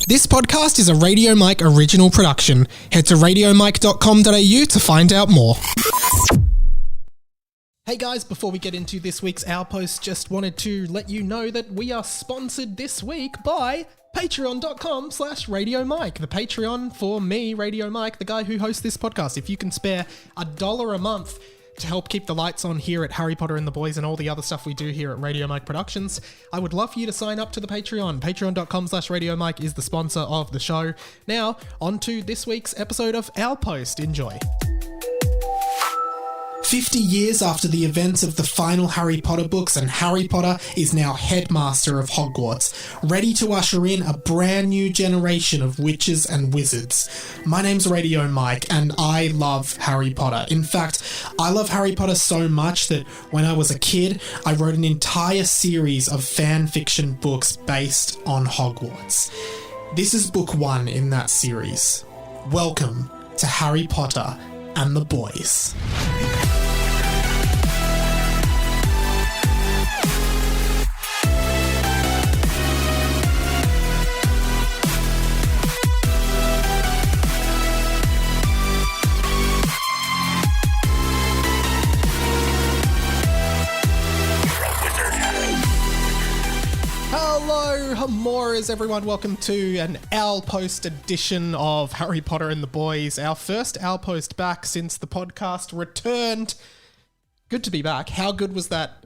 This podcast is a Radio Mike original production. Head to radiomike.com.au to find out more. Hey guys, before we get into this week's Outpost, just wanted to let you know that we are sponsored this week by patreon.com/Radio Mike, the Patreon for me, Radio Mike, the guy who hosts this podcast. If you can spare $1 a month to help keep the lights on here at Harry Potter and the Boys and all the other stuff we do here at Radio Mike Productions, I would love for you to sign up to the Patreon. Patreon.com/Radio Mike is the sponsor of the show. Now, on to this week's episode of Outpost. Enjoy. 50 years after the events of the final Harry Potter books, and Harry Potter is now headmaster of Hogwarts, ready to usher in a brand new generation of witches and wizards. My name's Radio Mike, and I love Harry Potter. In fact, I love Harry Potter so much that when I was a kid, I wrote an entire series of fan fiction books based on Hogwarts. This is book 1 in that series. Welcome to Harry Potter and the Boys. Hello, Hamoras, everyone. Welcome to an Outpost edition of Harry Potter and the Boys. Our first Outpost back since the podcast returned. Good to be back. How good was that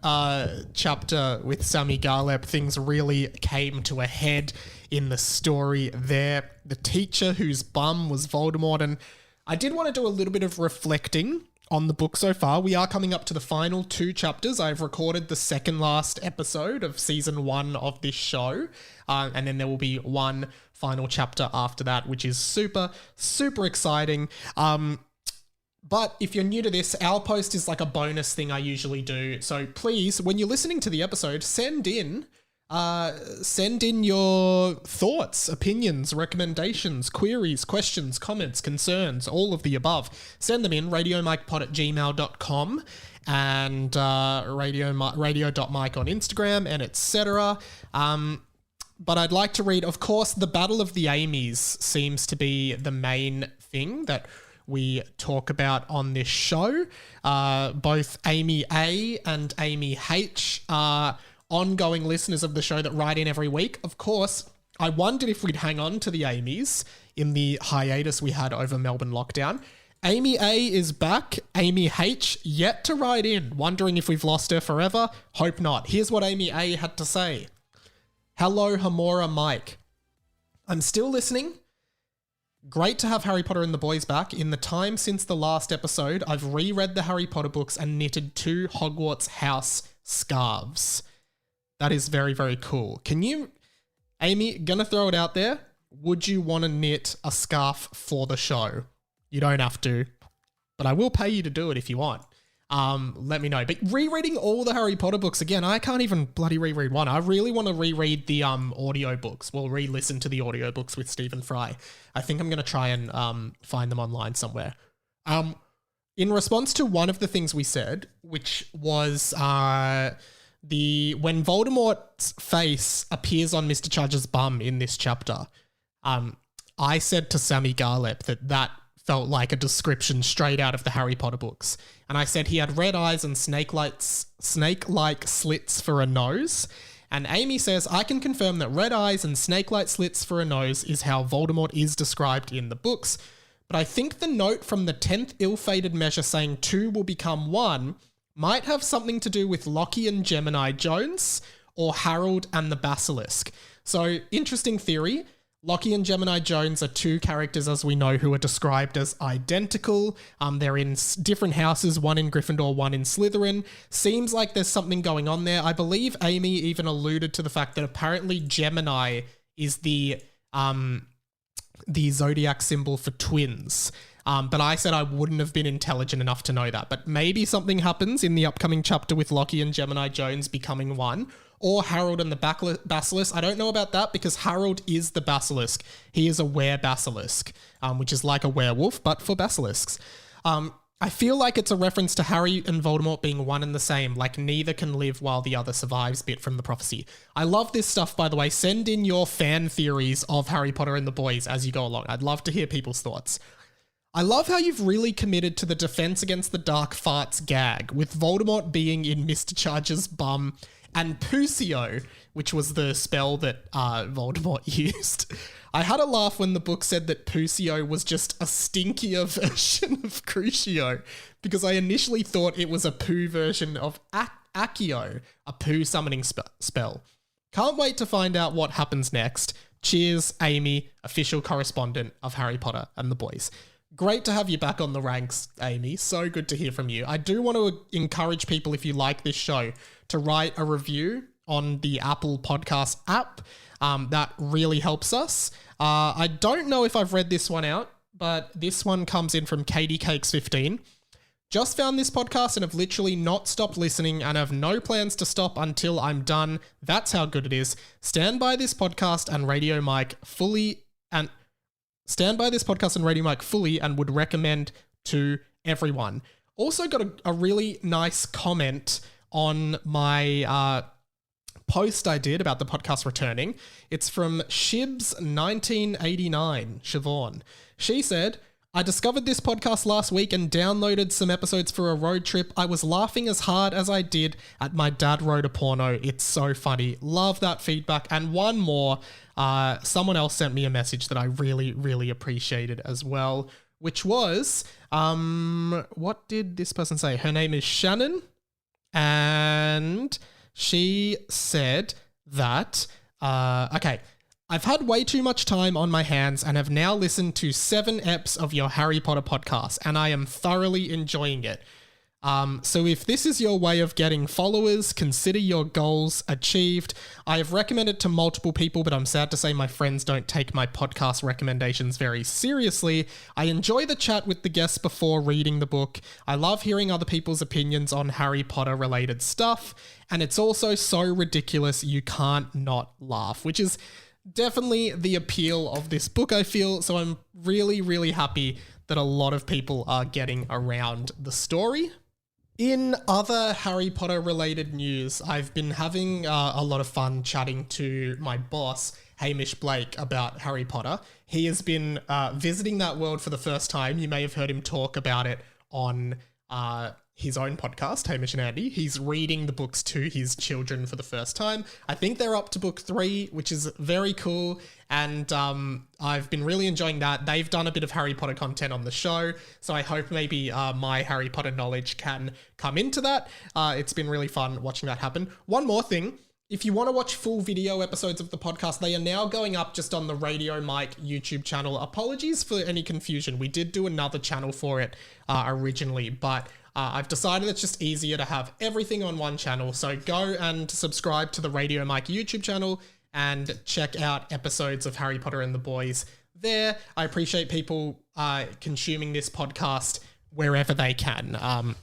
chapter with Sammy Garlep? Things really came to a head in the story there. The teacher whose bum was Voldemort. And I did want to do a little bit of reflecting on the book so far. We are coming up to the final 2 chapters. I've recorded the second last episode of season 1 of this show. And then there will be one final chapter after that, which is super, super exciting. But if you're new to this, Outpost is like a bonus thing I usually do. So please, when you're listening to the episode, send in your thoughts, opinions, recommendations, queries, questions, comments, concerns, all of the above. Send them in, radiomikepod@gmail.com and radio.mike on Instagram and etc. But I'd like to read, of course, the Battle of the Amys seems to be the main thing that we talk about on this show. Both Amy A and Amy H are ongoing listeners of the show that write in every week. Of course, I wondered if we'd hang on to the Amys in the hiatus we had over Melbourne lockdown. Amy A is back. Amy H yet to write in, wondering if we've lost her forever. Hope not. Here's what Amy A had to say. Hello, Hamora Mike. I'm still listening. Great to have Harry Potter and the Boys back. In the time since the last episode, I've reread the Harry Potter books and knitted 2 Hogwarts house scarves. That is very, very cool. Can you, Amy, gonna throw it out there. Would you want to knit a scarf for the show? You don't have to, but I will pay you to do it if you want. Let me know. But rereading all the Harry Potter books, again, I can't even bloody reread one. I really want to reread the audiobooks. Well, re-listen to the audiobooks with Stephen Fry. I think I'm going to try and find them online somewhere. In response to one of the things we said, which was when Voldemort's face appears on Mr. Chudge's bum in this chapter, I said to Sammy Garlep that felt like a description straight out of the Harry Potter books. And I said he had red eyes and snake-like slits for a nose. And Amy says, I can confirm that red eyes and snake-like slits for a nose is how Voldemort is described in the books. But I think the note from the 10th ill-fated measure saying 2 will become 1 might have something to do with Lockie and Gemini Jones or Harold and the Basilisk. So, interesting theory. Lockie and Gemini Jones are 2 characters, as we know, who are described as identical. They're in different houses, one in Gryffindor, one in Slytherin. Seems like there's something going on there. I believe Amy even alluded to the fact that apparently Gemini is the zodiac symbol for twins. But I said I wouldn't have been intelligent enough to know that. But maybe something happens in the upcoming chapter with Lockie and Gemini Jones becoming 1. Or Harold and the Basilisk. I don't know about that because Harold is the Basilisk. He is a were-basilisk, which is like a werewolf, but for basilisks. I feel like it's a reference to Harry and Voldemort being one and the same, like neither can live while the other survives bit from the prophecy. I love this stuff, by the way. Send in your fan theories of Harry Potter and the Boys as you go along. I'd love to hear people's thoughts. I love how you've really committed to the Defense Against the Dark Farts gag, with Voldemort being in Mr. Charge's bum and Pusio, which was the spell that Voldemort used. I had a laugh when the book said that Pusio was just a stinkier version of Crucio, because I initially thought it was a poo version of Accio, a poo summoning spell. Can't wait to find out what happens next. Cheers, Amy, official correspondent of Harry Potter and the Boys. Great to have you back on the ranks, Amy. So good to hear from you. I do want to encourage people, if you like this show, to write a review on the Apple Podcast app. That really helps us. I don't know if I've read this one out, but this one comes in from Katie Cakes 15. Just found this podcast and have literally not stopped listening and have no plans to stop until I'm done. That's how good it is. Stand by this podcast and Radio Mike fully and would recommend to everyone. Also got a really nice comment on my post I did about the podcast returning. It's from Shibs1989, Siobhan. She said, I discovered this podcast last week and downloaded some episodes for a road trip. I was laughing as hard as I did at My Dad Wrote a Porno. It's so funny. Love that feedback. And one more, someone else sent me a message that I really, really appreciated as well, which was, what did this person say? Her name is Shannon, and she said that, okay, I've had way too much time on my hands and have now listened to 7 eps of your Harry Potter podcast, and I am thoroughly enjoying it. So if this is your way of getting followers, consider your goals achieved. I have recommended to multiple people, but I'm sad to say my friends don't take my podcast recommendations very seriously. I enjoy the chat with the guests before reading the book. I love hearing other people's opinions on Harry Potter related stuff. And it's also so ridiculous you can't not laugh, which is definitely the appeal of this book, I feel. So I'm really, really happy that a lot of people are getting around the story. In other Harry Potter related news, I've been having a lot of fun chatting to my boss, Hamish Blake, about Harry Potter. He has been visiting that world for the first time. You may have heard him talk about it on his own podcast, Hamish and Andy. He's reading the books to his children for the first time. I think they're up to book 3, which is very cool. And I've been really enjoying that. They've done a bit of Harry Potter content on the show, so I hope maybe my Harry Potter knowledge can come into that. It's been really fun watching that happen. One more thing. If you want to watch full video episodes of the podcast, they are now going up just on the Radio Mike YouTube channel. Apologies for any confusion. We did do another channel for it originally, but I've decided it's just easier to have everything on one channel. So go and subscribe to the Radio Mike YouTube channel and check out episodes of Harry Potter and the Boys there. I appreciate people consuming this podcast wherever they can.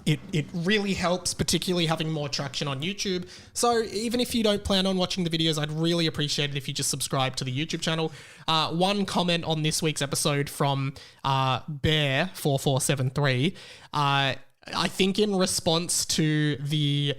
It really helps, particularly having more traction on YouTube. So even if you don't plan on watching the videos, I'd really appreciate it if you just subscribe to the YouTube channel. One comment on this week's episode from Bear4473. I think in response to the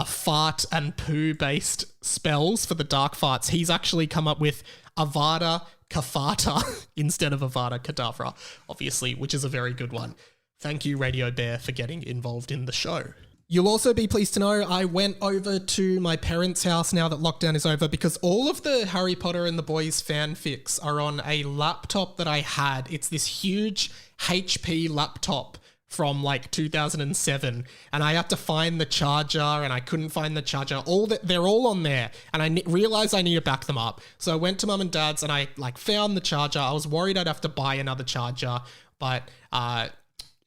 fart and poo based spells for the dark farts, he's actually come up with Avada Kedavra instead of Avada Kedavra, obviously, which is a very good one. Thank you, Radio Bear, for getting involved in the show. You'll also be pleased to know I went over to my parents' house now that lockdown is over, because all of the Harry Potter and the Boys fanfics are on a laptop that I had. It's this huge HP laptop from like 2007, and I had to find the charger, and I couldn't find the charger. They're all on there, and I realized I need to back them up. So I went to Mum and Dad's, and I found the charger. I was worried I'd have to buy another charger, but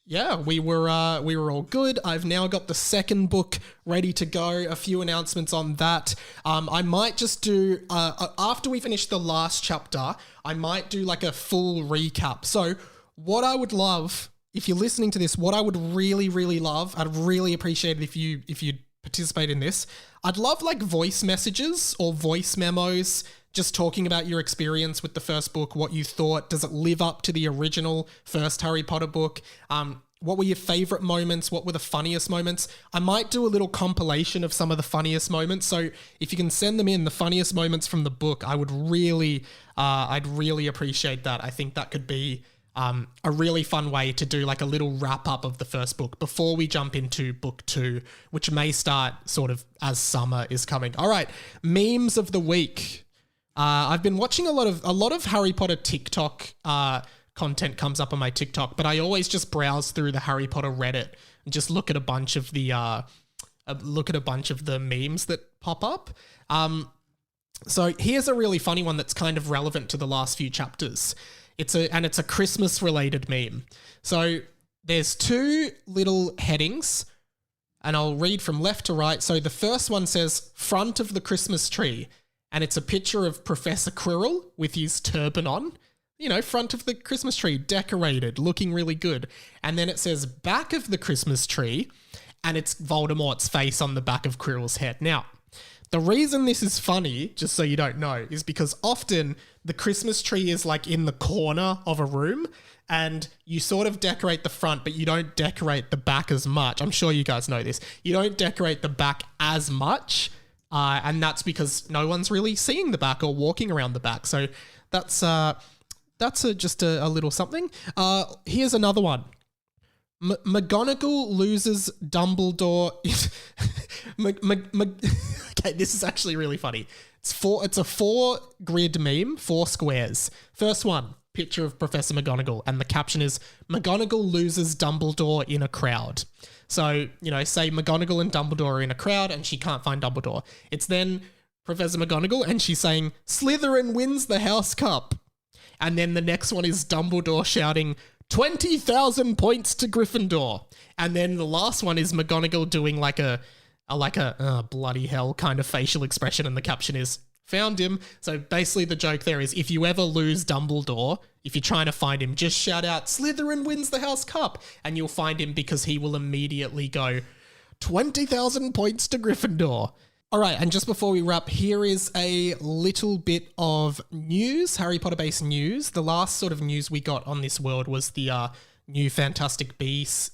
yeah, we were all good. I've now got the second book ready to go. A few announcements on that. I might just do, after we finish the last chapter, I might do a full recap. So what I would love, if you're listening to this, what I would really, really love, I'd really appreciate it if you'd participate in this. I'd love voice messages or voice memos, just talking about your experience with the first book, what you thought. Does it live up to the original first Harry Potter book? what were your favorite moments? What were the funniest moments? I might do a little compilation of some of the funniest moments. So if you can send them in, the funniest moments from the book, I'd really appreciate that. I think that could be a really fun way to do like a little wrap up of the first book before we jump into book 2, which may start sort of as summer is coming. All right, memes of the week. I've been watching a lot of Harry Potter TikTok content comes up on my TikTok, but I always just browse through the Harry Potter Reddit and just look at a bunch of the memes that pop up. So here's a really funny one that's kind of relevant to the last few chapters. It's a Christmas related meme. So there's 2 little headings, and I'll read from left to right. So the first one says front of the Christmas tree, and it's a picture of Professor Quirrell with his turban on. You know, front of the Christmas tree, decorated, looking really good. And then it says back of the Christmas tree, and it's Voldemort's face on the back of Quirrell's head. Now, the reason this is funny, just so you don't know, is because often the Christmas tree is like in the corner of a room, and you sort of decorate the front, but you don't decorate the back as much. I'm sure you guys know this. You don't decorate the back as much, and that's because no one's really seeing the back or walking around the back. So that's just a little something. Here's another one. McGonagall loses Dumbledore. Okay, this is actually really funny. It's a 4 grid meme, 4 squares. First one, picture of Professor McGonagall, and the caption is McGonagall loses Dumbledore in a crowd. So, you know, say McGonagall and Dumbledore are in a crowd and she can't find Dumbledore. It's then Professor McGonagall and she's saying Slytherin wins the House Cup. And then the next one is Dumbledore shouting 20,000 points to Gryffindor. And then the last one is McGonagall doing like a bloody hell kind of facial expression, and the caption is found him. So basically the joke there is if you ever lose Dumbledore, if you're trying to find him, just shout out Slytherin wins the House Cup, and you'll find him because he will immediately go 20,000 points to Gryffindor. All right, and just before we wrap, here is a little bit of news, Harry Potter-based news. The last sort of news we got on this world was the new Fantastic Beasts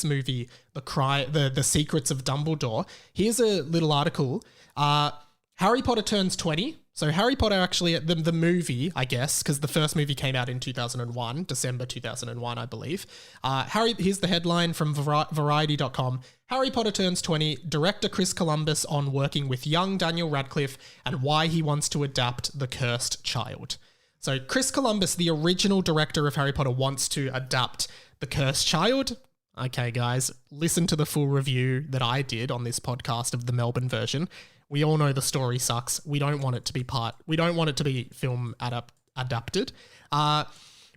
movie, The Secrets of Dumbledore. Here's a little article. Harry Potter turns 20. So Harry Potter actually, the movie, I guess, because the first movie came out in 2001, December 2001, I believe. Here's the headline from Variety.com. Harry Potter turns 20, director Chris Columbus on working with young Daniel Radcliffe and why he wants to adapt The Cursed Child. So Chris Columbus, the original director of Harry Potter, wants to adapt The Cursed Child. Okay, guys, listen to the full review that I did on this podcast of the Melbourne version. We all know the story sucks. We don't want it to be film adapted.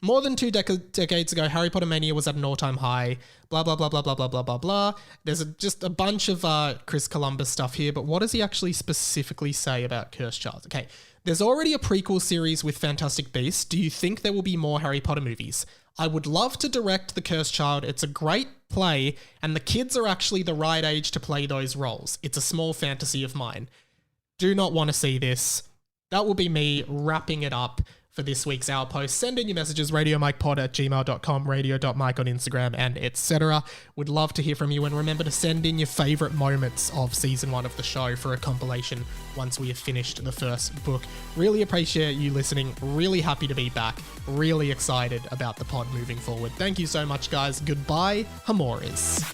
More than 2 decades ago, Harry Potter mania was at an all-time high. Blah, blah, blah, blah, blah, blah, blah, blah, blah. There's just a bunch of Chris Columbus stuff here, but what does he actually specifically say about Cursed Child? Okay, there's already a prequel series with Fantastic Beasts. Do you think there will be more Harry Potter movies? I would love to direct The Cursed Child. It's a great play, and the kids are actually the right age to play those roles. It's a small fantasy of mine. Do not want to see this. That will be me wrapping it up for this week's Hour Post. Send in your messages, radiomikepod@gmail.com, radio.mike on Instagram, and etc. Would love to hear from you, and remember to send in your favourite moments of season 1 of the show for a compilation once we have finished the first book. Really appreciate you listening. Really happy to be back. Really excited about the pod moving forward. Thank you so much, guys. Goodbye. Hamoris.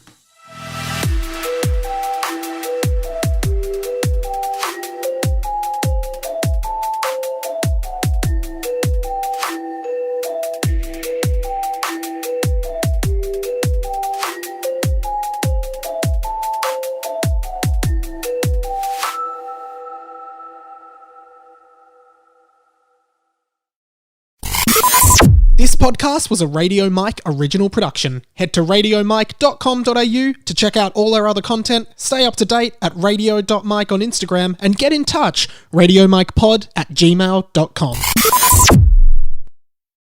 This podcast was a Radio Mike original production. Head to radiomike.com.au to check out all our other content, stay up to date at radio.mike on Instagram, and get in touch, radiomikepod@gmail.com.